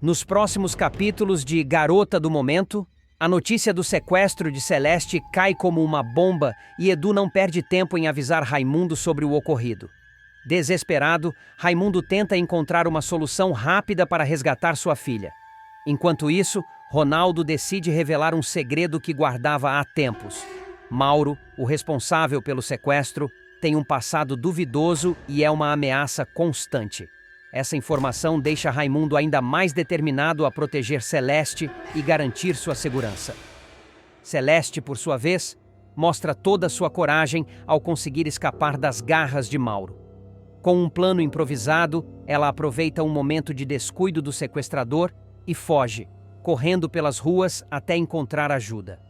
Nos próximos capítulos de Garota do Momento, a notícia do sequestro de Celeste cai como uma bomba e Edu não perde tempo em avisar Raimundo sobre o ocorrido. Desesperado, Raimundo tenta encontrar uma solução rápida para resgatar sua filha. Enquanto isso, Ronaldo decide revelar um segredo que guardava há tempos. Mauro, o responsável pelo sequestro, tem um passado duvidoso e é uma ameaça constante. Essa informação deixa Raimundo ainda mais determinado a proteger Celeste e garantir sua segurança. Celeste, por sua vez, mostra toda a sua coragem ao conseguir escapar das garras de Mauro. Com um plano improvisado, ela aproveita um momento de descuido do sequestrador e foge, correndo pelas ruas até encontrar ajuda.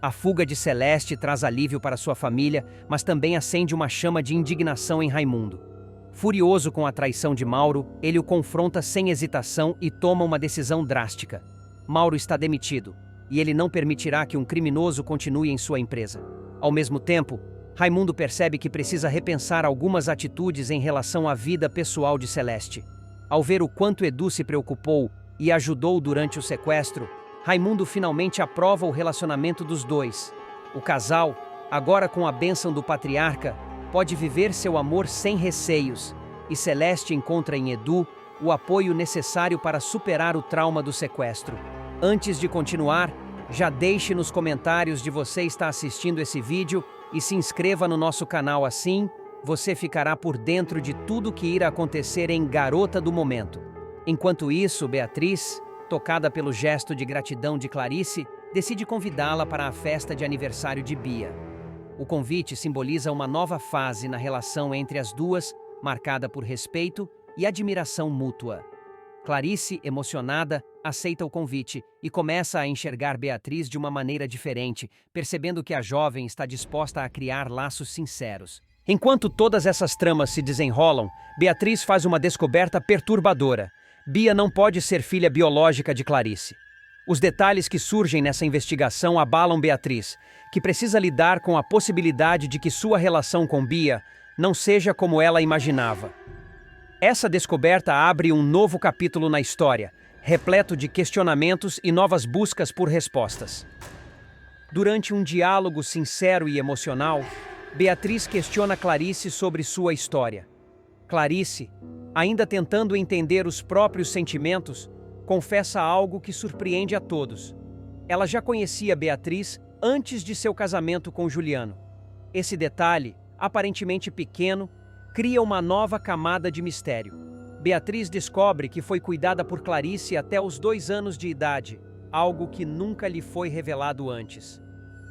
A fuga de Celeste traz alívio para sua família, mas também acende uma chama de indignação em Raimundo. Furioso com a traição de Mauro, ele o confronta sem hesitação e toma uma decisão drástica. Mauro está demitido, e ele não permitirá que um criminoso continue em sua empresa. Ao mesmo tempo, Raimundo percebe que precisa repensar algumas atitudes em relação à vida pessoal de Celeste. Ao ver o quanto Edu se preocupou e ajudou durante o sequestro, Raimundo finalmente aprova o relacionamento dos dois. O casal, agora com a bênção do patriarca, pode viver seu amor sem receios, e Celeste encontra em Edu o apoio necessário para superar o trauma do sequestro. Antes de continuar, já deixe nos comentários de você está assistindo esse vídeo e se inscreva no nosso canal, assim você ficará por dentro de tudo que irá acontecer em Garota do Momento. Enquanto isso, Beatriz, tocada pelo gesto de gratidão de Clarice, decide convidá-la para a festa de aniversário de Bia. O convite simboliza uma nova fase na relação entre as duas, marcada por respeito e admiração mútua. Clarice, emocionada, aceita o convite e começa a enxergar Beatriz de uma maneira diferente, percebendo que a jovem está disposta a criar laços sinceros. Enquanto todas essas tramas se desenrolam, Beatriz faz uma descoberta perturbadora. Bia não pode ser filha biológica de Clarice. Os detalhes que surgem nessa investigação abalam Beatriz, que precisa lidar com a possibilidade de que sua relação com Bia não seja como ela imaginava. Essa descoberta abre um novo capítulo na história, repleto de questionamentos e novas buscas por respostas. Durante um diálogo sincero e emocional, Beatriz questiona Clarice sobre sua história. Clarice, ainda tentando entender os próprios sentimentos, confessa algo que surpreende a todos. Ela já conhecia Beatriz antes de seu casamento com Juliano. Esse detalhe, aparentemente pequeno, cria uma nova camada de mistério. Beatriz descobre que foi cuidada por Clarice até os 2 anos de idade, algo que nunca lhe foi revelado antes.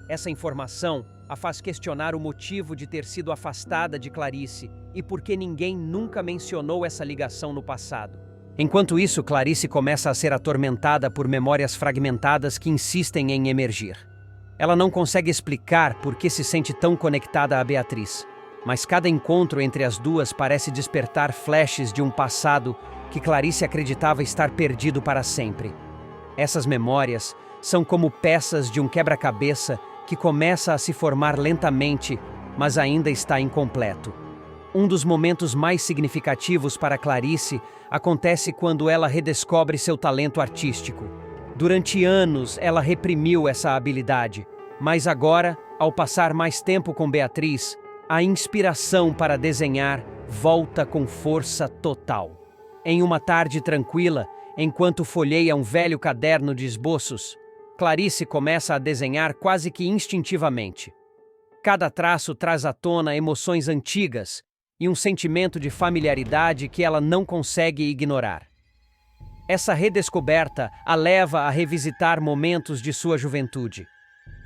Essa informação a faz questionar o motivo de ter sido afastada de Clarice e por que ninguém nunca mencionou essa ligação no passado. Enquanto isso, Clarice começa a ser atormentada por memórias fragmentadas que insistem em emergir. Ela não consegue explicar por que se sente tão conectada a Beatriz, mas cada encontro entre as duas parece despertar flashes de um passado que Clarice acreditava estar perdido para sempre. Essas memórias são como peças de um quebra-cabeça que começa a se formar lentamente, mas ainda está incompleto. Um dos momentos mais significativos para Clarice acontece quando ela redescobre seu talento artístico. Durante anos, ela reprimiu essa habilidade, mas agora, ao passar mais tempo com Beatriz, a inspiração para desenhar volta com força total. Em uma tarde tranquila, enquanto folheia um velho caderno de esboços, Clarice começa a desenhar quase que instintivamente. Cada traço traz à tona emoções antigas e um sentimento de familiaridade que ela não consegue ignorar. Essa redescoberta a leva a revisitar momentos de sua juventude.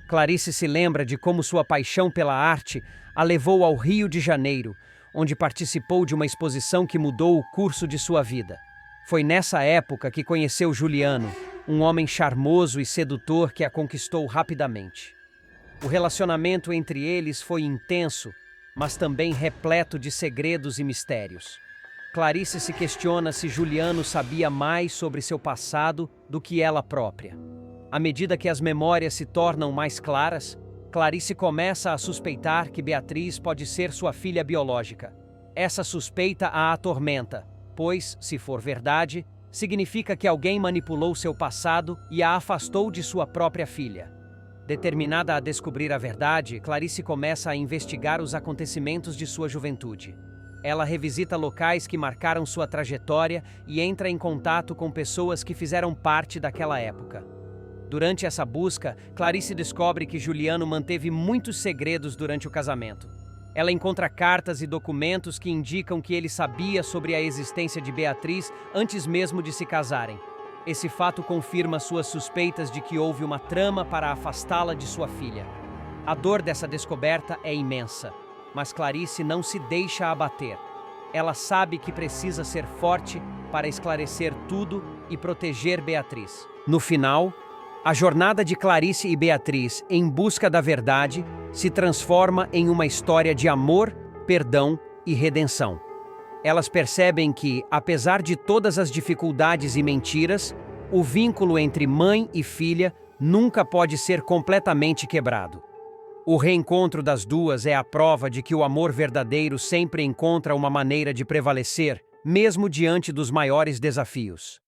Clarice se lembra de como sua paixão pela arte a levou ao Rio de Janeiro, onde participou de uma exposição que mudou o curso de sua vida. Foi nessa época que conheceu Juliano, um homem charmoso e sedutor que a conquistou rapidamente. O relacionamento entre eles foi intenso, mas também repleto de segredos e mistérios. Clarice se questiona se Juliano sabia mais sobre seu passado do que ela própria. À medida que as memórias se tornam mais claras, Clarice começa a suspeitar que Beatriz pode ser sua filha biológica. Essa suspeita a atormenta, pois, se for verdade, significa que alguém manipulou seu passado e a afastou de sua própria filha. Determinada a descobrir a verdade, Clarice começa a investigar os acontecimentos de sua juventude. Ela revisita locais que marcaram sua trajetória e entra em contato com pessoas que fizeram parte daquela época. Durante essa busca, Clarice descobre que Juliano manteve muitos segredos durante o casamento. Ela encontra cartas e documentos que indicam que ele sabia sobre a existência de Beatriz antes mesmo de se casarem. Esse fato confirma suas suspeitas de que houve uma trama para afastá-la de sua filha. A dor dessa descoberta é imensa, mas Clarice não se deixa abater. Ela sabe que precisa ser forte para esclarecer tudo e proteger Beatriz. No final, a jornada de Clarice e Beatriz em busca da verdade se transforma em uma história de amor, perdão e redenção. Elas percebem que, apesar de todas as dificuldades e mentiras, o vínculo entre mãe e filha nunca pode ser completamente quebrado. O reencontro das duas é a prova de que o amor verdadeiro sempre encontra uma maneira de prevalecer, mesmo diante dos maiores desafios.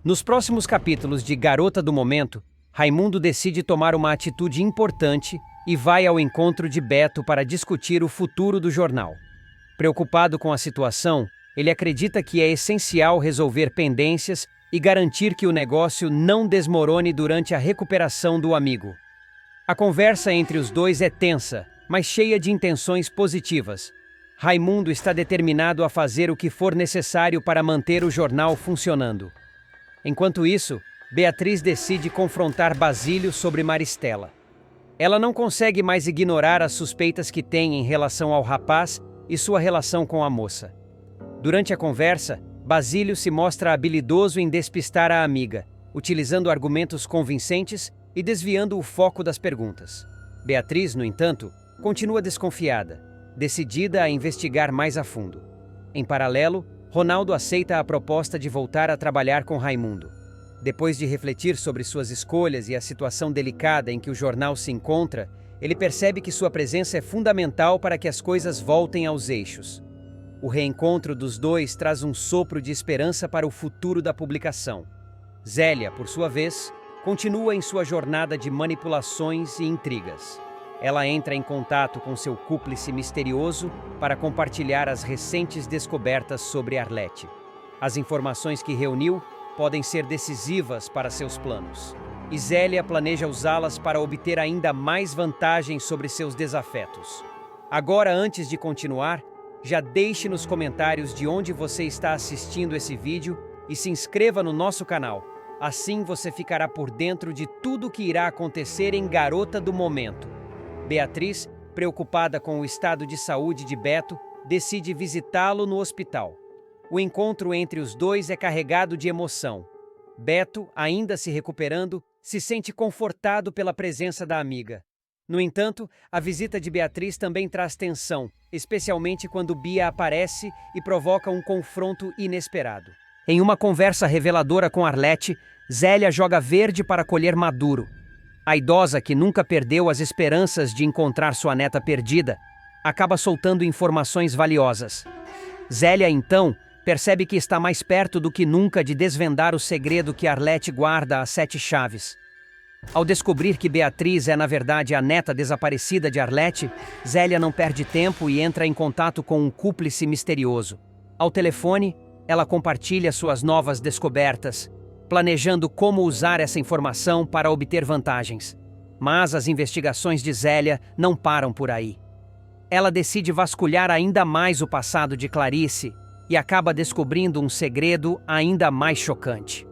Nos próximos capítulos de Garota do Momento, Raimundo decide tomar uma atitude importante e vai ao encontro de Beto para discutir o futuro do jornal. Preocupado com a situação, ele acredita que é essencial resolver pendências e garantir que o negócio não desmorone durante a recuperação do amigo. A conversa entre os dois é tensa, mas cheia de intenções positivas. Raimundo está determinado a fazer o que for necessário para manter o jornal funcionando. Enquanto isso, Beatriz decide confrontar Basílio sobre Maristela. Ela não consegue mais ignorar as suspeitas que tem em relação ao rapaz e sua relação com a moça. Durante a conversa, Basílio se mostra habilidoso em despistar a amiga, utilizando argumentos convincentes e desviando o foco das perguntas. Beatriz, no entanto, continua desconfiada, decidida a investigar mais a fundo. Em paralelo, Ronaldo aceita a proposta de voltar a trabalhar com Raimundo. Depois de refletir sobre suas escolhas e a situação delicada em que o jornal se encontra, ele percebe que sua presença é fundamental para que as coisas voltem aos eixos. O reencontro dos dois traz um sopro de esperança para o futuro da publicação. Zélia, por sua vez, continua em sua jornada de manipulações e intrigas. Ela entra em contato com seu cúmplice misterioso para compartilhar as recentes descobertas sobre Arlete. As informações que reuniu podem ser decisivas para seus planos. E Zélia planeja usá-las para obter ainda mais vantagens sobre seus desafetos. Agora, antes de continuar, já deixe nos comentários de onde você está assistindo esse vídeo e se inscreva no nosso canal. Assim você ficará por dentro de tudo o que irá acontecer em Garota do Momento. Beatriz, preocupada com o estado de saúde de Beto, decide visitá-lo no hospital. O encontro entre os dois é carregado de emoção. Beto, ainda se recuperando, se sente confortado pela presença da amiga. No entanto, a visita de Beatriz também traz tensão, especialmente quando Bia aparece e provoca um confronto inesperado. Em uma conversa reveladora com Arlete, Zélia joga verde para colher maduro. A idosa, que nunca perdeu as esperanças de encontrar sua neta perdida, acaba soltando informações valiosas. Zélia, então, percebe que está mais perto do que nunca de desvendar o segredo que Arlete guarda às 7 chaves. Ao descobrir que Beatriz é, na verdade, a neta desaparecida de Arlete, Zélia não perde tempo e entra em contato com um cúmplice misterioso. Ao telefone, ela compartilha suas novas descobertas, planejando como usar essa informação para obter vantagens. Mas as investigações de Zélia não param por aí. Ela decide vasculhar ainda mais o passado de Clarice e acaba descobrindo um segredo ainda mais chocante.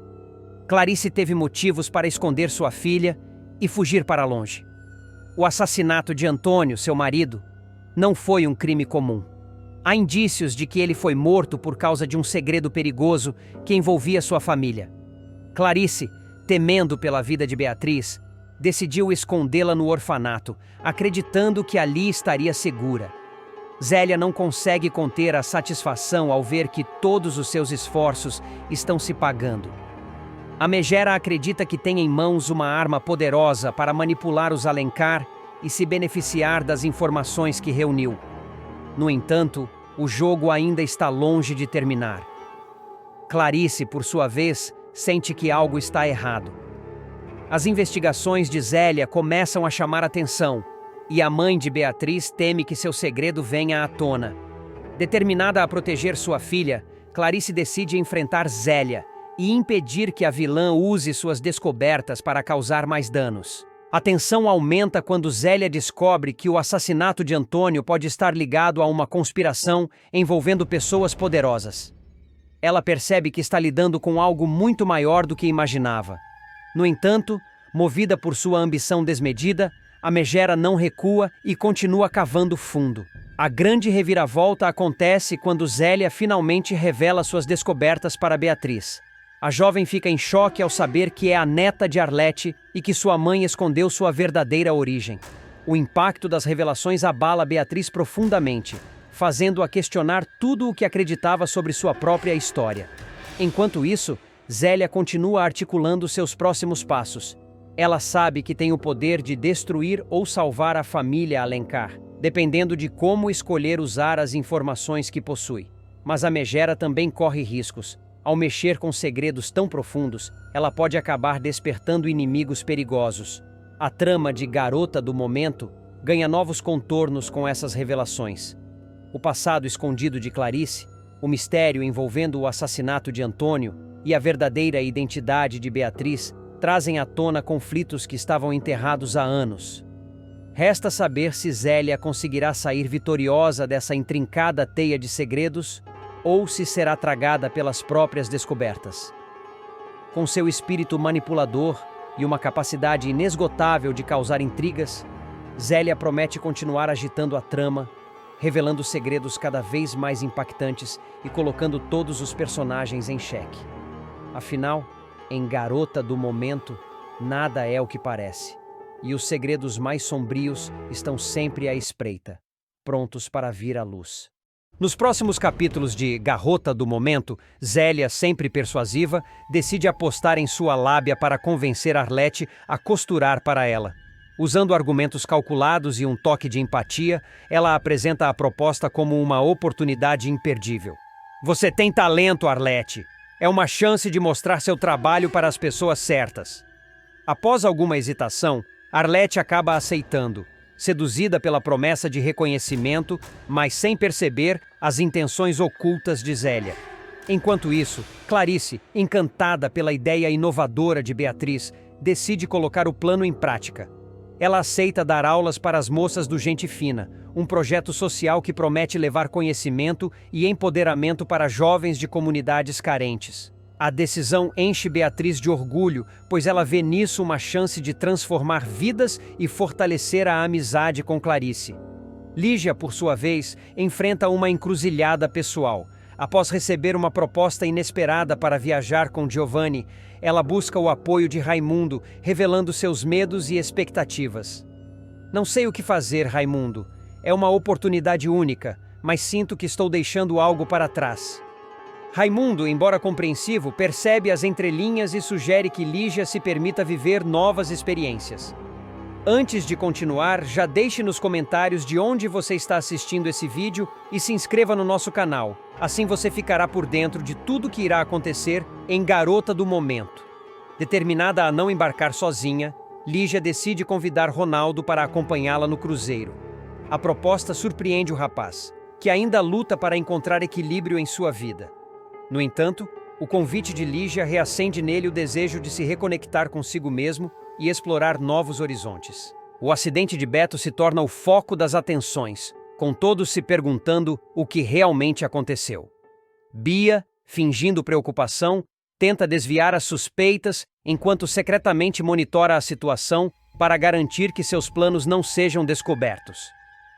Clarice teve motivos para esconder sua filha e fugir para longe. O assassinato de Antônio, seu marido, não foi um crime comum. Há indícios de que ele foi morto por causa de um segredo perigoso que envolvia sua família. Clarice, temendo pela vida de Beatriz, decidiu escondê-la no orfanato, acreditando que ali estaria segura. Zélia não consegue conter a satisfação ao ver que todos os seus esforços estão se pagando. A megera acredita que tem em mãos uma arma poderosa para manipular os Alencar e se beneficiar das informações que reuniu. No entanto, o jogo ainda está longe de terminar. Clarice, por sua vez, sente que algo está errado. As investigações de Zélia começam a chamar atenção, e a mãe de Beatriz teme que seu segredo venha à tona. Determinada a proteger sua filha, Clarice decide enfrentar Zélia e impedir que a vilã use suas descobertas para causar mais danos. A tensão aumenta quando Zélia descobre que o assassinato de Antônio pode estar ligado a uma conspiração envolvendo pessoas poderosas. Ela percebe que está lidando com algo muito maior do que imaginava. No entanto, movida por sua ambição desmedida, a megera não recua e continua cavando fundo. A grande reviravolta acontece quando Zélia finalmente revela suas descobertas para Beatriz. A jovem fica em choque ao saber que é a neta de Arlete e que sua mãe escondeu sua verdadeira origem. O impacto das revelações abala Beatriz profundamente, fazendo-a questionar tudo o que acreditava sobre sua própria história. Enquanto isso, Zélia continua articulando seus próximos passos. Ela sabe que tem o poder de destruir ou salvar a família Alencar, dependendo de como escolher usar as informações que possui. Mas a megera também corre riscos. Ao mexer com segredos tão profundos, ela pode acabar despertando inimigos perigosos. A trama de Garota do Momento ganha novos contornos com essas revelações. O passado escondido de Clarice, o mistério envolvendo o assassinato de Antônio e a verdadeira identidade de Beatriz trazem à tona conflitos que estavam enterrados há anos. Resta saber se Zélia conseguirá sair vitoriosa dessa intrincada teia de segredos ou se será tragada pelas próprias descobertas. Com seu espírito manipulador e uma capacidade inesgotável de causar intrigas, Zélia promete continuar agitando a trama, revelando segredos cada vez mais impactantes e colocando todos os personagens em xeque. Afinal, em Garota do Momento, nada é o que parece, e os segredos mais sombrios estão sempre à espreita, prontos para vir à luz. Nos próximos capítulos de Garota do Momento, Zélia, sempre persuasiva, decide apostar em sua lábia para convencer Arlete a costurar para ela. Usando argumentos calculados e um toque de empatia, ela apresenta a proposta como uma oportunidade imperdível. Você tem talento, Arlete. É uma chance de mostrar seu trabalho para as pessoas certas. Após alguma hesitação, Arlete acaba aceitando, seduzida pela promessa de reconhecimento, mas sem perceber as intenções ocultas de Zélia. Enquanto isso, Clarice, encantada pela ideia inovadora de Beatriz, decide colocar o plano em prática. Ela aceita dar aulas para as moças do Gente Fina, um projeto social que promete levar conhecimento e empoderamento para jovens de comunidades carentes. A decisão enche Beatriz de orgulho, pois ela vê nisso uma chance de transformar vidas e fortalecer a amizade com Clarice. Lígia, por sua vez, enfrenta uma encruzilhada pessoal. Após receber uma proposta inesperada para viajar com Giovanni, ela busca o apoio de Raimundo, revelando seus medos e expectativas. Não sei o que fazer, Raimundo. É uma oportunidade única, mas sinto que estou deixando algo para trás. Raimundo, embora compreensivo, percebe as entrelinhas e sugere que Lígia se permita viver novas experiências. Antes de continuar, já deixe nos comentários de onde você está assistindo esse vídeo e se inscreva no nosso canal. Assim você ficará por dentro de tudo que irá acontecer em Garota do Momento. Determinada a não embarcar sozinha, Lígia decide convidar Ronaldo para acompanhá-la no cruzeiro. A proposta surpreende o rapaz, que ainda luta para encontrar equilíbrio em sua vida. No entanto, o convite de Lígia reacende nele o desejo de se reconectar consigo mesmo e explorar novos horizontes. O acidente de Beto se torna o foco das atenções, com todos se perguntando o que realmente aconteceu. Bia, fingindo preocupação, tenta desviar as suspeitas enquanto secretamente monitora a situação para garantir que seus planos não sejam descobertos.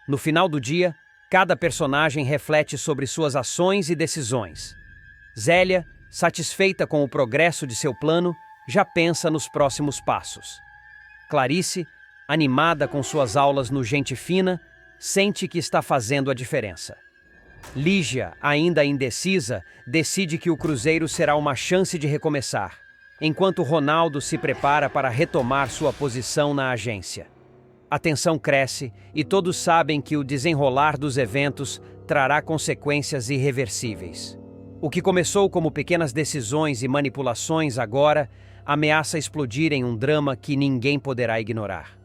No final do dia, cada personagem reflete sobre suas ações e decisões. Zélia, satisfeita com o progresso de seu plano, já pensa nos próximos passos. Clarice, animada com suas aulas no Gente Fina, sente que está fazendo a diferença. Lígia, ainda indecisa, decide que o cruzeiro será uma chance de recomeçar, enquanto Ronaldo se prepara para retomar sua posição na agência. A tensão cresce e todos sabem que o desenrolar dos eventos trará consequências irreversíveis. O que começou como pequenas decisões e manipulações agora ameaça explodir em um drama que ninguém poderá ignorar.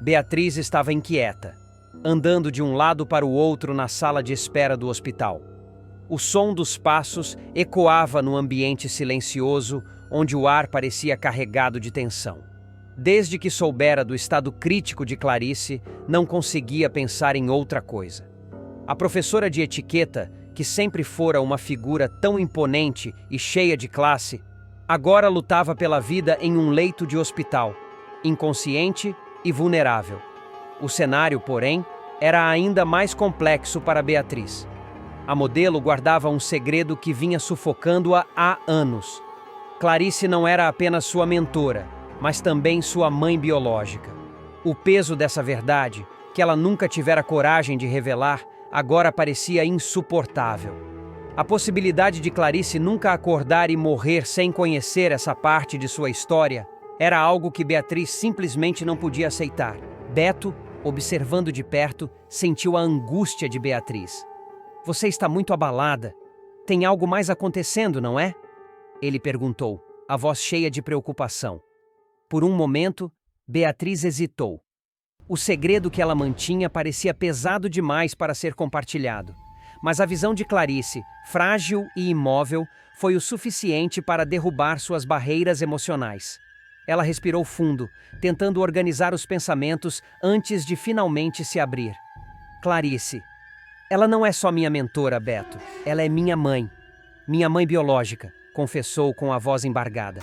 Beatriz estava inquieta, andando de um lado para o outro na sala de espera do hospital. O som dos passos ecoava no ambiente silencioso, onde o ar parecia carregado de tensão. Desde que soubera do estado crítico de Clarice, não conseguia pensar em outra coisa. A professora de etiqueta, que sempre fora uma figura tão imponente e cheia de classe, agora lutava pela vida em um leito de hospital, inconsciente e vulnerável. O cenário, porém, era ainda mais complexo para Beatriz. A modelo guardava um segredo que vinha sufocando-a há anos. Clarice não era apenas sua mentora, mas também sua mãe biológica. O peso dessa verdade, que ela nunca tivera coragem de revelar, agora parecia insuportável. A possibilidade de Clarice nunca acordar e morrer sem conhecer essa parte de sua história era algo que Beatriz simplesmente não podia aceitar. Beto, observando de perto, sentiu a angústia de Beatriz. Você está muito abalada. Tem algo mais acontecendo, não é? Ele perguntou, a voz cheia de preocupação. Por um momento, Beatriz hesitou. O segredo que ela mantinha parecia pesado demais para ser compartilhado. Mas a visão de Clarice, frágil e imóvel, foi o suficiente para derrubar suas barreiras emocionais. Ela respirou fundo, tentando organizar os pensamentos antes de finalmente se abrir. Clarice. Ela não é só minha mentora, Beto. Ela é minha mãe biológica, confessou com a voz embargada.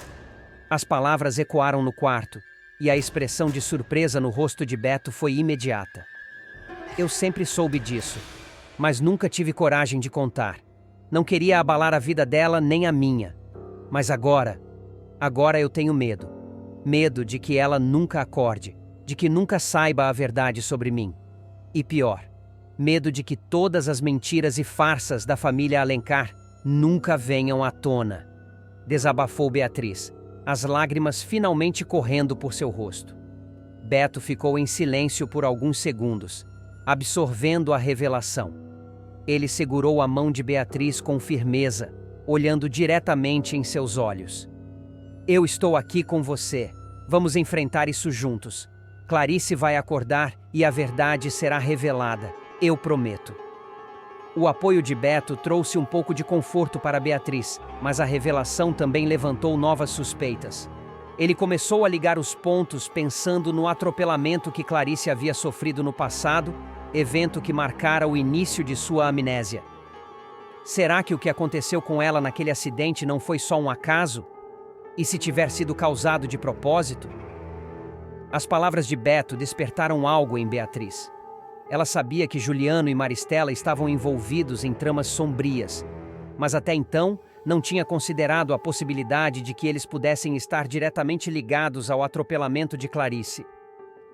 As palavras ecoaram no quarto, e a expressão de surpresa no rosto de Beto foi imediata. Eu sempre soube disso, mas nunca tive coragem de contar. Não queria abalar a vida dela nem a minha. Mas agora eu tenho medo. Medo de que ela nunca acorde, de que nunca saiba a verdade sobre mim. E pior, medo de que todas as mentiras e farsas da família Alencar nunca venham à tona. Desabafou Beatriz, as lágrimas finalmente correndo por seu rosto. Beto ficou em silêncio por alguns segundos, absorvendo a revelação. Ele segurou a mão de Beatriz com firmeza, olhando diretamente em seus olhos. Eu estou aqui com você. Vamos enfrentar isso juntos. Clarice vai acordar e a verdade será revelada. Eu prometo. O apoio de Beto trouxe um pouco de conforto para Beatriz, mas a revelação também levantou novas suspeitas. Ele começou a ligar os pontos pensando no atropelamento que Clarice havia sofrido no passado, evento que marcara o início de sua amnésia. Será que o que aconteceu com ela naquele acidente não foi só um acaso? E se tiver sido causado de propósito? As palavras de Beto despertaram algo em Beatriz. Ela sabia que Juliano e Maristela estavam envolvidos em tramas sombrias, mas até então não tinha considerado a possibilidade de que eles pudessem estar diretamente ligados ao atropelamento de Clarice.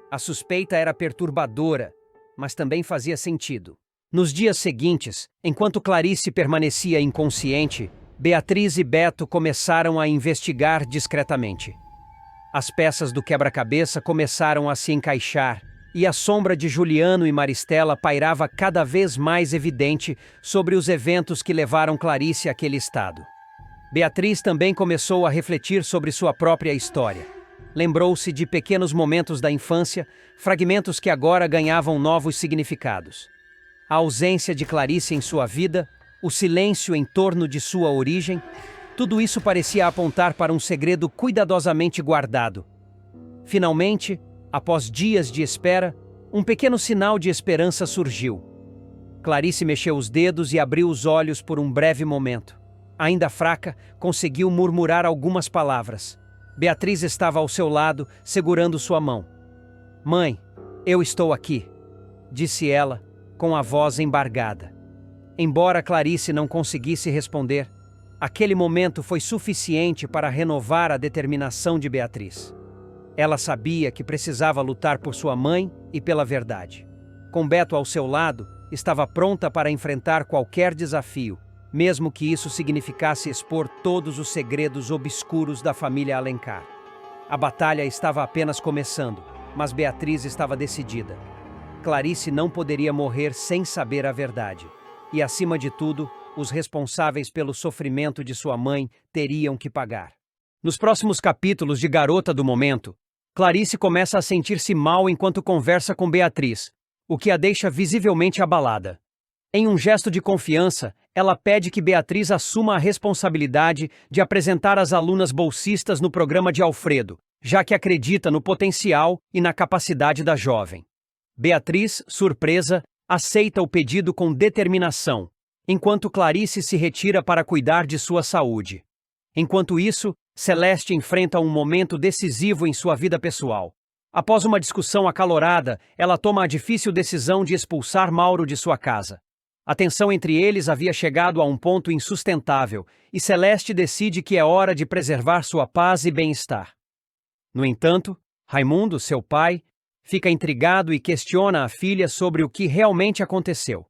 A suspeita era perturbadora, mas também fazia sentido. Nos dias seguintes, enquanto Clarice permanecia inconsciente, Beatriz e Beto começaram a investigar discretamente. As peças do quebra-cabeça começaram a se encaixar, e a sombra de Juliano e Maristela pairava cada vez mais evidente sobre os eventos que levaram Clarice àquele estado. Beatriz também começou a refletir sobre sua própria história. Lembrou-se de pequenos momentos da infância, fragmentos que agora ganhavam novos significados. A ausência de Clarice em sua vida, o silêncio em torno de sua origem, tudo isso parecia apontar para um segredo cuidadosamente guardado. Finalmente, após dias de espera, um pequeno sinal de esperança surgiu. Clarice mexeu os dedos e abriu os olhos por um breve momento. Ainda fraca, conseguiu murmurar algumas palavras. Beatriz estava ao seu lado, segurando sua mão. "Mãe, eu estou aqui", disse ela, com a voz embargada. Embora Clarice não conseguisse responder, aquele momento foi suficiente para renovar a determinação de Beatriz. Ela sabia que precisava lutar por sua mãe e pela verdade. Com Beto ao seu lado, estava pronta para enfrentar qualquer desafio, mesmo que isso significasse expor todos os segredos obscuros da família Alencar. A batalha estava apenas começando, mas Beatriz estava decidida. Clarice não poderia morrer sem saber a verdade. E, acima de tudo, os responsáveis pelo sofrimento de sua mãe teriam que pagar. Nos próximos capítulos de Garota do Momento, Clarice começa a sentir-se mal enquanto conversa com Beatriz, o que a deixa visivelmente abalada. Em um gesto de confiança, ela pede que Beatriz assuma a responsabilidade de apresentar as alunas bolsistas no programa de Alfredo, já que acredita no potencial e na capacidade da jovem. Beatriz, surpresa, aceita o pedido com determinação, enquanto Clarice se retira para cuidar de sua saúde. Enquanto isso, Celeste enfrenta um momento decisivo em sua vida pessoal. Após uma discussão acalorada, ela toma a difícil decisão de expulsar Mauro de sua casa. A tensão entre eles havia chegado a um ponto insustentável, e Celeste decide que é hora de preservar sua paz e bem-estar. No entanto, Raimundo, seu pai, fica intrigado e questiona a filha sobre o que realmente aconteceu.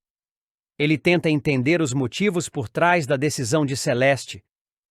Ele tenta entender os motivos por trás da decisão de Celeste,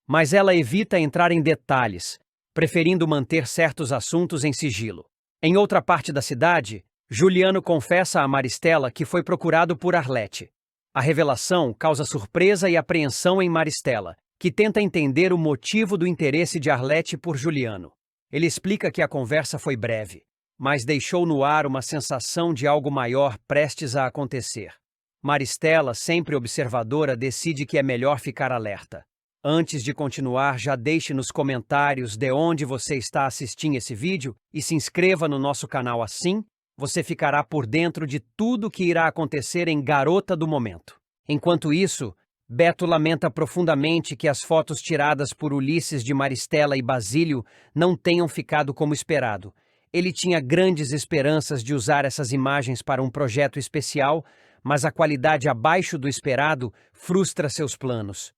mas ela evita entrar em detalhes, preferindo manter certos assuntos em sigilo. Em outra parte da cidade, Juliano confessa a Maristela que foi procurado por Arlete. A revelação causa surpresa e apreensão em Maristela, que tenta entender o motivo do interesse de Arlete por Juliano. Ele explica que a conversa foi breve, mas deixou no ar uma sensação de algo maior prestes a acontecer. Maristela, sempre observadora, decide que é melhor ficar alerta. Antes de continuar, já deixe nos comentários de onde você está assistindo esse vídeo e se inscreva no nosso canal assim. Você ficará por dentro de tudo que irá acontecer em Garota do Momento. Enquanto isso, Beto lamenta profundamente que as fotos tiradas por Ulisses de Maristela e Basílio não tenham ficado como esperado. Ele tinha grandes esperanças de usar essas imagens para um projeto especial, mas a qualidade abaixo do esperado frustra seus planos.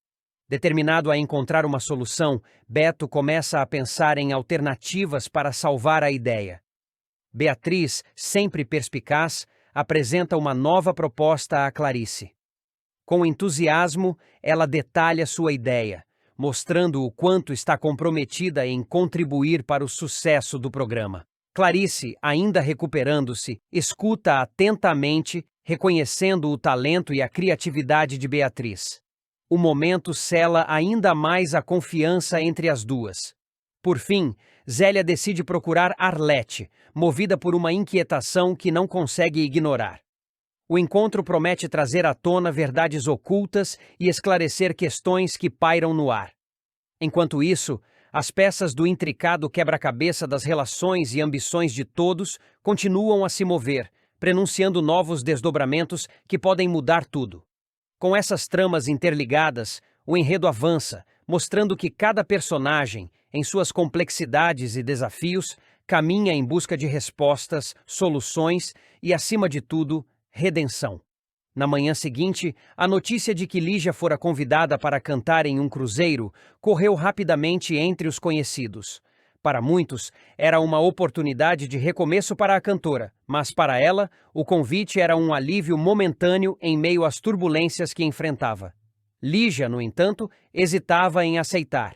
Determinado a encontrar uma solução, Beto começa a pensar em alternativas para salvar a ideia. Beatriz, sempre perspicaz, apresenta uma nova proposta a Clarice. Com entusiasmo, ela detalha sua ideia, mostrando o quanto está comprometida em contribuir para o sucesso do programa. Clarice, ainda recuperando-se, escuta atentamente, reconhecendo o talento e a criatividade de Beatriz. O momento sela ainda mais a confiança entre as duas. Por fim, Zélia decide procurar Arlete, movida por uma inquietação que não consegue ignorar. O encontro promete trazer à tona verdades ocultas e esclarecer questões que pairam no ar. Enquanto isso, as peças do intricado quebra-cabeça das relações e ambições de todos continuam a se mover, prenunciando novos desdobramentos que podem mudar tudo. Com essas tramas interligadas, o enredo avança, mostrando que cada personagem, em suas complexidades e desafios, caminha em busca de respostas, soluções e, acima de tudo, redenção. Na manhã seguinte, a notícia de que Lígia fora convidada para cantar em um cruzeiro correu rapidamente entre os conhecidos. Para muitos, era uma oportunidade de recomeço para a cantora, mas para ela, o convite era um alívio momentâneo em meio às turbulências que enfrentava. Lígia, no entanto, hesitava em aceitar.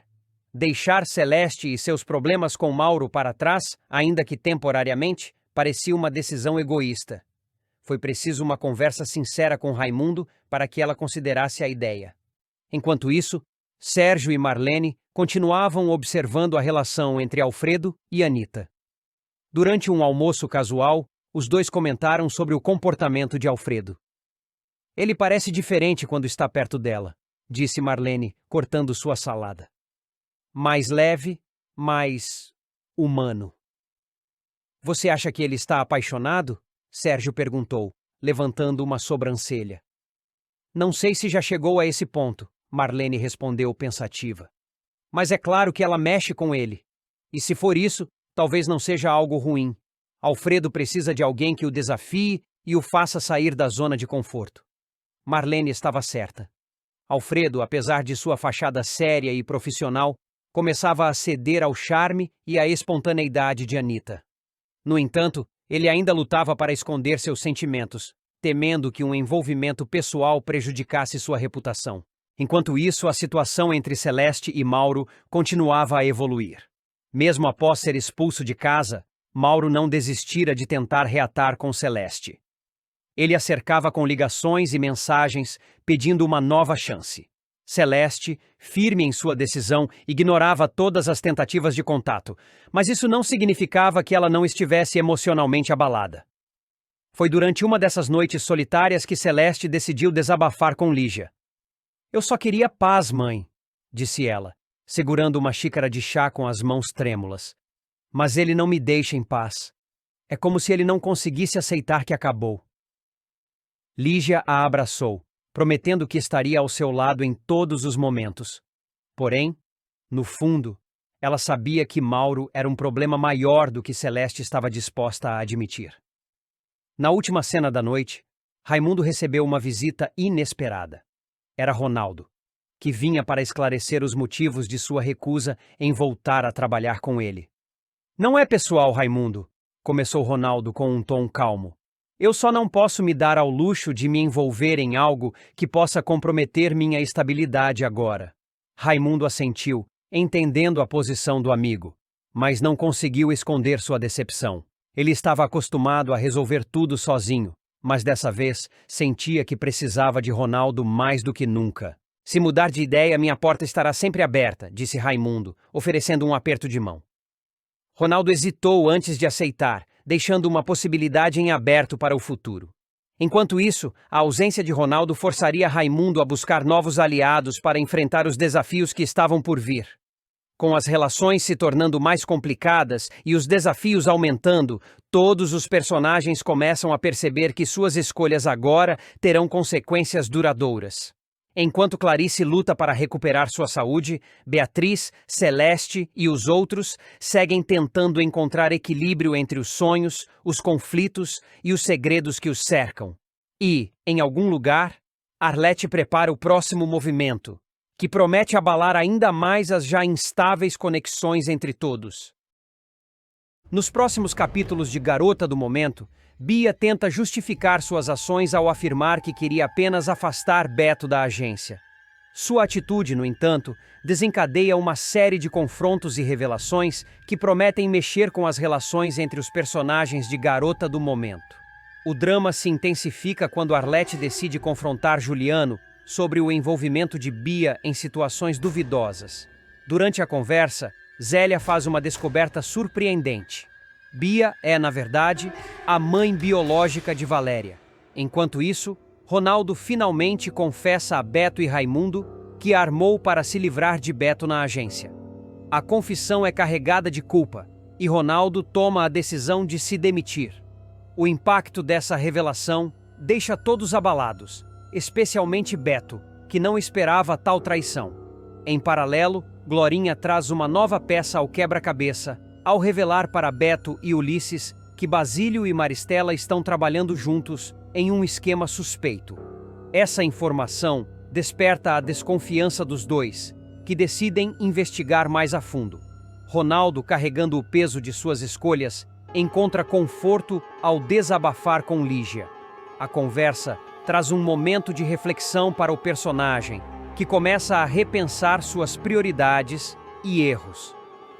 Deixar Celeste e seus problemas com Mauro para trás, ainda que temporariamente, parecia uma decisão egoísta. Foi preciso uma conversa sincera com Raimundo para que ela considerasse a ideia. Enquanto isso, Sérgio e Marlene continuavam observando a relação entre Alfredo e Anita. Durante um almoço casual, os dois comentaram sobre o comportamento de Alfredo. Ele parece diferente quando está perto dela, disse Marlene, cortando sua salada. Mais leve, mais humano. Você acha que ele está apaixonado? Sérgio perguntou, levantando uma sobrancelha. Não sei se já chegou a esse ponto, Marlene respondeu pensativa. Mas é claro que ela mexe com ele. E se for isso, talvez não seja algo ruim. Alfredo precisa de alguém que o desafie e o faça sair da zona de conforto. Marlene estava certa. Alfredo, apesar de sua fachada séria e profissional, começava a ceder ao charme e à espontaneidade de Anita. No entanto, ele ainda lutava para esconder seus sentimentos, temendo que um envolvimento pessoal prejudicasse sua reputação. Enquanto isso, a situação entre Celeste e Mauro continuava a evoluir. Mesmo após ser expulso de casa, Mauro não desistira de tentar reatar com Celeste. Ele a cercava com ligações e mensagens, pedindo uma nova chance. Celeste, firme em sua decisão, ignorava todas as tentativas de contato, mas isso não significava que ela não estivesse emocionalmente abalada. Foi durante uma dessas noites solitárias que Celeste decidiu desabafar com Lígia. "Eu só queria paz, mãe", disse ela, segurando uma xícara de chá com as mãos trêmulas. "Mas ele não me deixa em paz. É como se ele não conseguisse aceitar que acabou." Lígia a abraçou, prometendo que estaria ao seu lado em todos os momentos. Porém, no fundo, ela sabia que Mauro era um problema maior do que Celeste estava disposta a admitir. Na última cena da noite, Raimundo recebeu uma visita inesperada. Era Ronaldo, que vinha para esclarecer os motivos de sua recusa em voltar a trabalhar com ele. "Não é pessoal, Raimundo", começou Ronaldo com um tom calmo. "Eu só não posso me dar ao luxo de me envolver em algo que possa comprometer minha estabilidade agora." Raimundo assentiu, entendendo a posição do amigo, mas não conseguiu esconder sua decepção. Ele estava acostumado a resolver tudo sozinho, mas dessa vez sentia que precisava de Ronaldo mais do que nunca. "Se mudar de ideia, minha porta estará sempre aberta", disse Raimundo, oferecendo um aperto de mão. Ronaldo hesitou antes de aceitar, deixando uma possibilidade em aberto para o futuro. Enquanto isso, a ausência de Ronaldo forçaria Raimundo a buscar novos aliados para enfrentar os desafios que estavam por vir. Com as relações se tornando mais complicadas e os desafios aumentando, todos os personagens começam a perceber que suas escolhas agora terão consequências duradouras. Enquanto Clarice luta para recuperar sua saúde, Beatriz, Celeste e os outros seguem tentando encontrar equilíbrio entre os sonhos, os conflitos e os segredos que os cercam. E, em algum lugar, Arlete prepara o próximo movimento, que promete abalar ainda mais as já instáveis conexões entre todos. Nos próximos capítulos de Garota do Momento, Bia tenta justificar suas ações ao afirmar que queria apenas afastar Beto da agência. Sua atitude, no entanto, desencadeia uma série de confrontos e revelações que prometem mexer com as relações entre os personagens de Garota do Momento. O drama se intensifica quando Arlete decide confrontar Juliano sobre o envolvimento de Bia em situações duvidosas. Durante a conversa, Zélia faz uma descoberta surpreendente. Bia é, na verdade, a mãe biológica de Valéria. Enquanto isso, Ronaldo finalmente confessa a Beto e Raimundo que armou para se livrar de Beto na agência. A confissão é carregada de culpa e Ronaldo toma a decisão de se demitir. O impacto dessa revelação deixa todos abalados, especialmente Beto, que não esperava tal traição. Em paralelo, Glorinha traz uma nova peça ao quebra-cabeça ao revelar para Beto e Ulisses que Basílio e Maristela estão trabalhando juntos em um esquema suspeito. Essa informação desperta a desconfiança dos dois, que decidem investigar mais a fundo. Ronaldo, carregando o peso de suas escolhas, encontra conforto ao desabafar com Lígia. A conversa traz um momento de reflexão para o personagem, que começa a repensar suas prioridades e erros.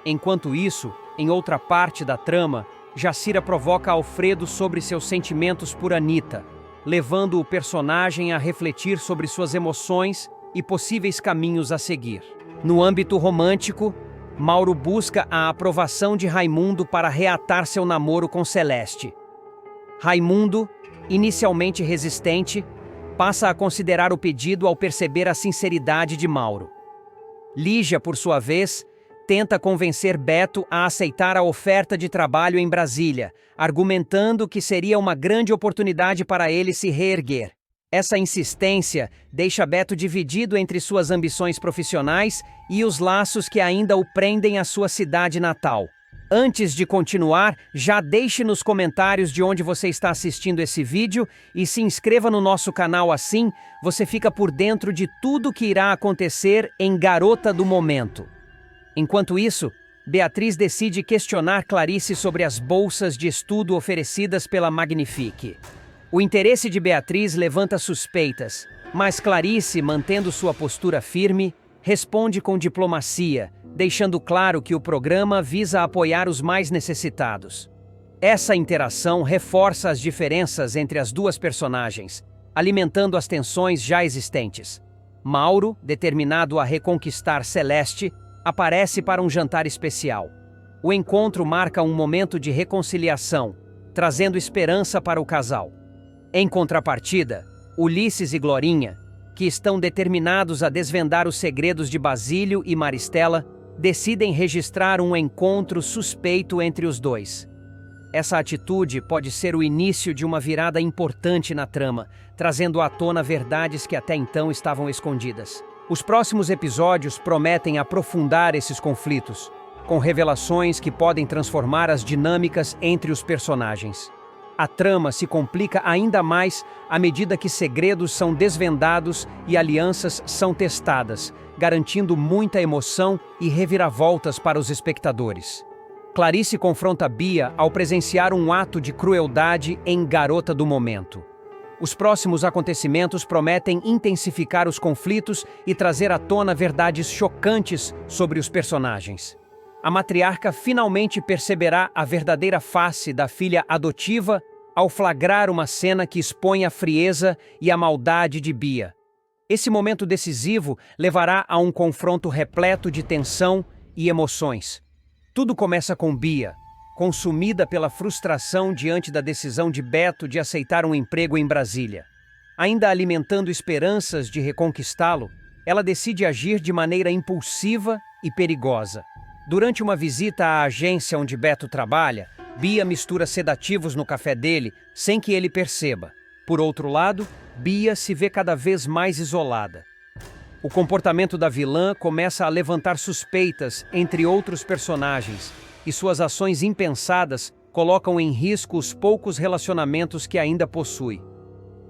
Enquanto isso, em outra parte da trama, Jacira provoca Alfredo sobre seus sentimentos por Anita, levando o personagem a refletir sobre suas emoções e possíveis caminhos a seguir. No âmbito romântico, Mauro busca a aprovação de Raimundo para reatar seu namoro com Celeste. Raimundo, inicialmente resistente, passa a considerar o pedido ao perceber a sinceridade de Mauro. Lígia, por sua vez, tenta convencer Beto a aceitar a oferta de trabalho em Brasília, argumentando que seria uma grande oportunidade para ele se reerguer. Essa insistência deixa Beto dividido entre suas ambições profissionais e os laços que ainda o prendem à sua cidade natal. Antes de continuar, já deixe nos comentários de onde você está assistindo esse vídeo e se inscreva no nosso canal, assim você fica por dentro de tudo que irá acontecer em Garota do Momento. Enquanto isso, Beatriz decide questionar Clarice sobre as bolsas de estudo oferecidas pela Magnifique. O interesse de Beatriz levanta suspeitas, mas Clarice, mantendo sua postura firme, responde com diplomacia, deixando claro que o programa visa apoiar os mais necessitados. Essa interação reforça as diferenças entre as duas personagens, alimentando as tensões já existentes. Mauro, determinado a reconquistar Celeste, aparece para um jantar especial. O encontro marca um momento de reconciliação, trazendo esperança para o casal. Em contrapartida, Ulisses e Glorinha, que estão determinados a desvendar os segredos de Basílio e Maristela, decidem registrar um encontro suspeito entre os dois. Essa atitude pode ser o início de uma virada importante na trama, trazendo à tona verdades que até então estavam escondidas. Os próximos episódios prometem aprofundar esses conflitos, com revelações que podem transformar as dinâmicas entre os personagens. A trama se complica ainda mais à medida que segredos são desvendados e alianças são testadas, garantindo muita emoção e reviravoltas para os espectadores. Clarice confronta Bia ao presenciar um ato de crueldade em Garota do Momento. Os próximos acontecimentos prometem intensificar os conflitos e trazer à tona verdades chocantes sobre os personagens. A matriarca finalmente perceberá a verdadeira face da filha adotiva ao flagrar uma cena que expõe a frieza e a maldade de Bia. Esse momento decisivo levará a um confronto repleto de tensão e emoções. Tudo começa com Bia, consumida pela frustração diante da decisão de Beto de aceitar um emprego em Brasília. Ainda alimentando esperanças de reconquistá-lo, ela decide agir de maneira impulsiva e perigosa. Durante uma visita à agência onde Beto trabalha, Bia mistura sedativos no café dele sem que ele perceba. Por outro lado, Bia se vê cada vez mais isolada. O comportamento da vilã começa a levantar suspeitas entre outros personagens, e suas ações impensadas colocam em risco os poucos relacionamentos que ainda possui.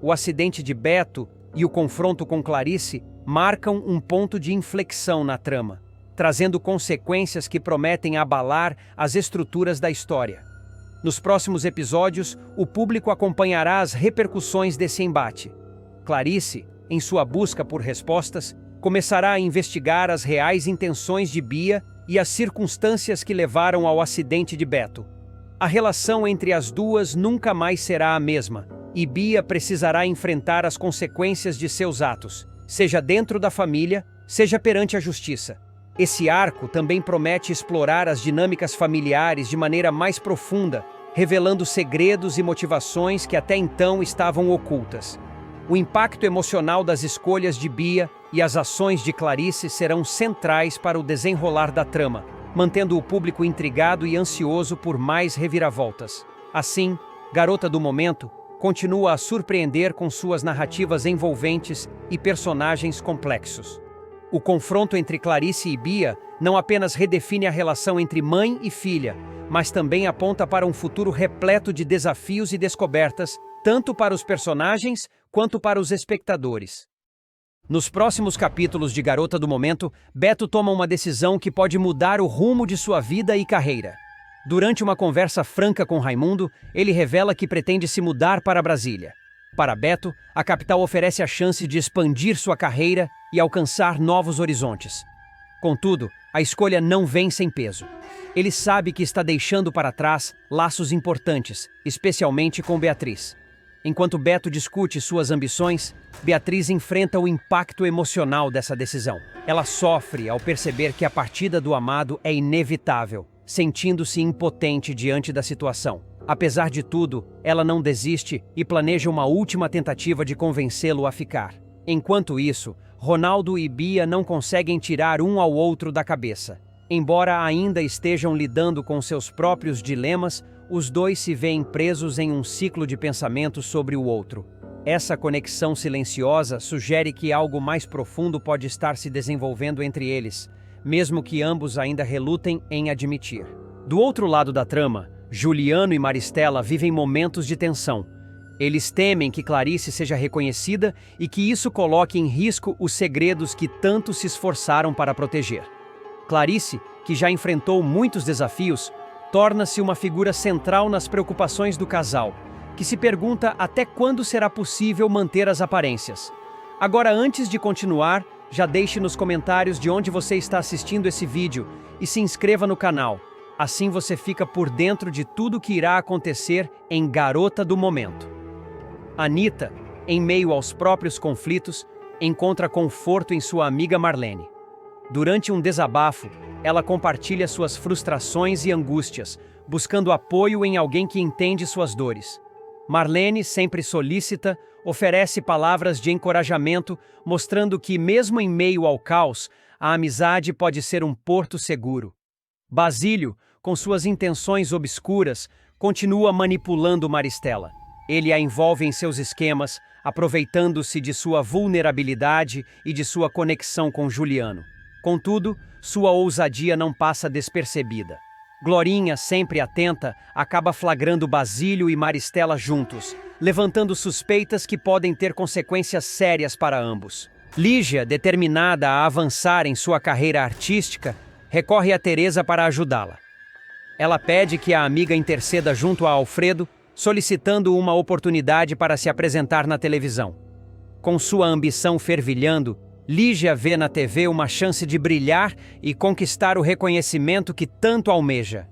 O acidente de Beto e o confronto com Clarice marcam um ponto de inflexão na trama, trazendo consequências que prometem abalar as estruturas da história. Nos próximos episódios, o público acompanhará as repercussões desse embate. Clarice, em sua busca por respostas, começará a investigar as reais intenções de Bia e as circunstâncias que levaram ao acidente de Beto. A relação entre as duas nunca mais será a mesma, e Bia precisará enfrentar as consequências de seus atos, seja dentro da família, seja perante a justiça. Esse arco também promete explorar as dinâmicas familiares de maneira mais profunda, revelando segredos e motivações que até então estavam ocultas. O impacto emocional das escolhas de Bia e as ações de Clarice serão centrais para o desenrolar da trama, mantendo o público intrigado e ansioso por mais reviravoltas. Assim, Garota do Momento continua a surpreender com suas narrativas envolventes e personagens complexos. O confronto entre Clarice e Bia não apenas redefine a relação entre mãe e filha, mas também aponta para um futuro repleto de desafios e descobertas, tanto para os personagens quanto para os espectadores. Nos próximos capítulos de Garota do Momento, Beto toma uma decisão que pode mudar o rumo de sua vida e carreira. Durante uma conversa franca com Raimundo, ele revela que pretende se mudar para Brasília. Para Beto, a capital oferece a chance de expandir sua carreira e alcançar novos horizontes. Contudo, a escolha não vem sem peso. Ele sabe que está deixando para trás laços importantes, especialmente com Beatriz. Enquanto Beto discute suas ambições, Beatriz enfrenta o impacto emocional dessa decisão. Ela sofre ao perceber que a partida do amado é inevitável, sentindo-se impotente diante da situação. Apesar de tudo, ela não desiste e planeja uma última tentativa de convencê-lo a ficar. Enquanto isso, Ronaldo e Bia não conseguem tirar um ao outro da cabeça. Embora ainda estejam lidando com seus próprios dilemas, os dois se veem presos em um ciclo de pensamento sobre o outro. Essa conexão silenciosa sugere que algo mais profundo pode estar se desenvolvendo entre eles, mesmo que ambos ainda relutem em admitir. Do outro lado da trama, Juliano e Maristela vivem momentos de tensão. Eles temem que Clarice seja reconhecida e que isso coloque em risco os segredos que tanto se esforçaram para proteger. Clarice, que já enfrentou muitos desafios, torna-se uma figura central nas preocupações do casal, que se pergunta até quando será possível manter as aparências. Agora, antes de continuar, já deixe nos comentários de onde você está assistindo esse vídeo e se inscreva no canal. Assim você fica por dentro de tudo que irá acontecer em Garota do Momento. Anita, em meio aos próprios conflitos, encontra conforto em sua amiga Marlene. Durante um desabafo, ela compartilha suas frustrações e angústias, buscando apoio em alguém que entende suas dores. Marlene, sempre solícita, oferece palavras de encorajamento, mostrando que, mesmo em meio ao caos, a amizade pode ser um porto seguro. Basílio, com suas intenções obscuras, continua manipulando Maristela. Ele a envolve em seus esquemas, aproveitando-se de sua vulnerabilidade e de sua conexão com Juliano. Contudo, sua ousadia não passa despercebida. Glorinha, sempre atenta, acaba flagrando Basílio e Maristela juntos, levantando suspeitas que podem ter consequências sérias para ambos. Lígia, determinada a avançar em sua carreira artística, recorre a Teresa para ajudá-la. Ela pede que a amiga interceda junto a Alfredo, solicitando uma oportunidade para se apresentar na televisão. Com sua ambição fervilhando, Lígia vê na TV uma chance de brilhar e conquistar o reconhecimento que tanto almeja.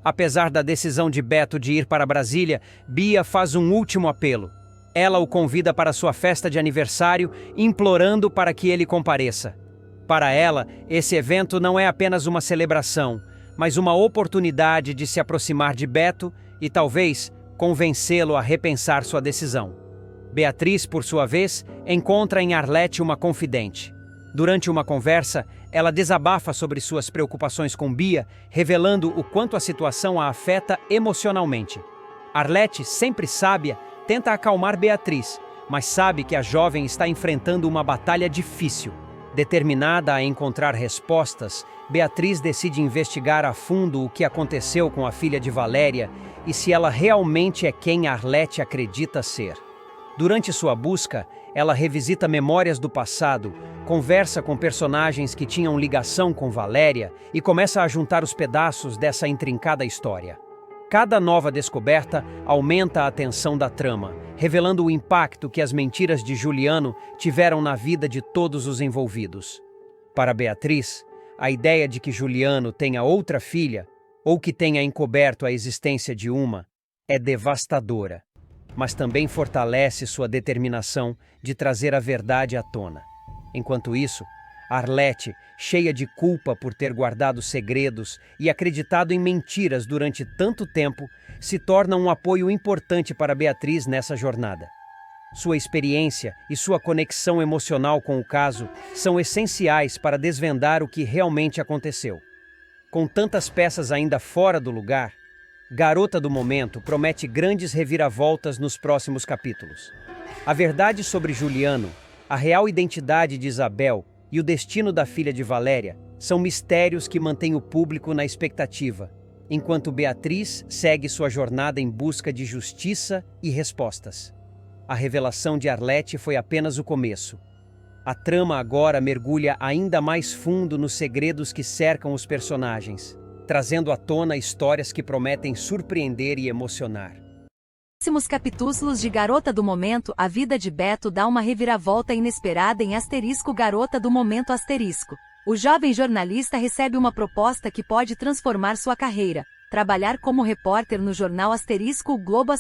Apesar da decisão de Beto de ir para Brasília, Bia faz um último apelo. Ela o convida para sua festa de aniversário, implorando para que ele compareça. Para ela, esse evento não é apenas uma celebração, mas uma oportunidade de se aproximar de Beto e, talvez, convencê-lo a repensar sua decisão. Beatriz, por sua vez, encontra em Arlete uma confidente. Durante uma conversa, ela desabafa sobre suas preocupações com Bia, revelando o quanto a situação a afeta emocionalmente. Arlete, sempre sábia, tenta acalmar Beatriz, mas sabe que a jovem está enfrentando uma batalha difícil. Determinada a encontrar respostas, Beatriz decide investigar a fundo o que aconteceu com a filha de Valéria e se ela realmente é quem Arlete acredita ser. Durante sua busca, ela revisita memórias do passado, conversa com personagens que tinham ligação com Valéria e começa a juntar os pedaços dessa intrincada história. Cada nova descoberta aumenta a tensão da trama, revelando o impacto que as mentiras de Juliano tiveram na vida de todos os envolvidos. Para Beatriz, a ideia de que Juliano tenha outra filha, ou que tenha encoberto a existência de uma, é devastadora, mas também fortalece sua determinação de trazer a verdade à tona. Enquanto isso, Arlete, cheia de culpa por ter guardado segredos e acreditado em mentiras durante tanto tempo, se torna um apoio importante para Beatriz nessa jornada. Sua experiência e sua conexão emocional com o caso são essenciais para desvendar o que realmente aconteceu. Com tantas peças ainda fora do lugar, Garota do Momento promete grandes reviravoltas nos próximos capítulos. A verdade sobre Juliano, a real identidade de Isabel e o destino da filha de Valéria são mistérios que mantêm o público na expectativa, enquanto Beatriz segue sua jornada em busca de justiça e respostas. A revelação de Arlete foi apenas o começo. A trama agora mergulha ainda mais fundo nos segredos que cercam os personagens, trazendo à tona histórias que prometem surpreender e emocionar. Próximos capítulos de Garota do Momento, a vida de Beto dá uma reviravolta inesperada em Garota do Momento. O jovem jornalista recebe uma proposta que pode transformar sua carreira: trabalhar como repórter no jornal O Globo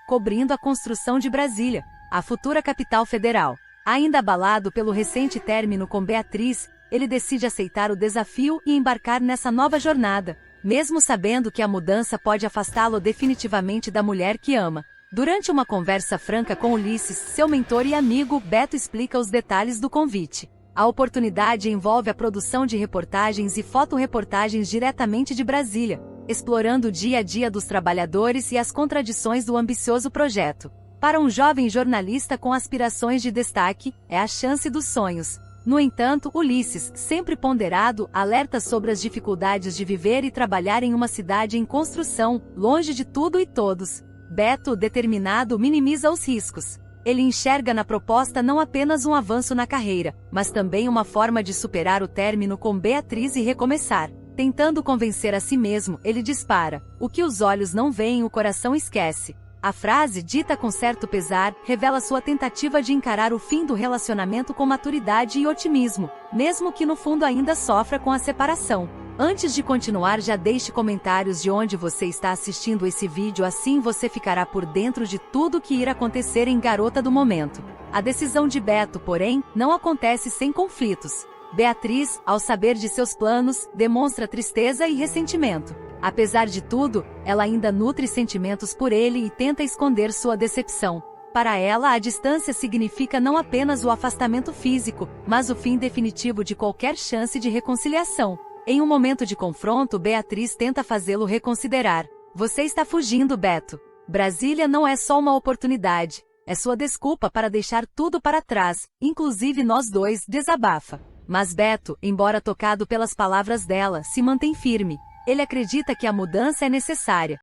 cobrindo a construção de Brasília, a futura capital federal. Ainda abalado pelo recente término com Beatriz, ele decide aceitar o desafio e embarcar nessa nova jornada, mesmo sabendo que a mudança pode afastá-lo definitivamente da mulher que ama. Durante uma conversa franca com Ulisses, seu mentor e amigo, Beto explica os detalhes do convite. A oportunidade envolve a produção de reportagens e fotoreportagens diretamente de Brasília, explorando o dia a dia dos trabalhadores e as contradições do ambicioso projeto. Para um jovem jornalista com aspirações de destaque, é a chance dos sonhos. No entanto, Ulisses, sempre ponderado, alerta sobre as dificuldades de viver e trabalhar em uma cidade em construção, longe de tudo e todos. Beto, determinado, minimiza os riscos. Ele enxerga na proposta não apenas um avanço na carreira, mas também uma forma de superar o término com Beatriz e recomeçar. Tentando convencer a si mesmo, ele dispara: "O que os olhos não veem, o coração esquece." A frase, dita com certo pesar, revela sua tentativa de encarar o fim do relacionamento com maturidade e otimismo, mesmo que no fundo ainda sofra com a separação. Antes de continuar, já deixe comentários de onde você está assistindo esse vídeo, assim você ficará por dentro de tudo que irá acontecer em Garota do Momento. A decisão de Beto, porém, não acontece sem conflitos. Beatriz, ao saber de seus planos, demonstra tristeza e ressentimento. Apesar de tudo, ela ainda nutre sentimentos por ele e tenta esconder sua decepção. Para ela, a distância significa não apenas o afastamento físico, mas o fim definitivo de qualquer chance de reconciliação. Em um momento de confronto, Beatriz tenta fazê-lo reconsiderar. Você está fugindo, Beto. Brasília não é só uma oportunidade. É sua desculpa para deixar tudo para trás, inclusive nós dois, desabafa. Mas Beto, embora tocado pelas palavras dela, se mantém firme. Ele acredita que a mudança é necessária.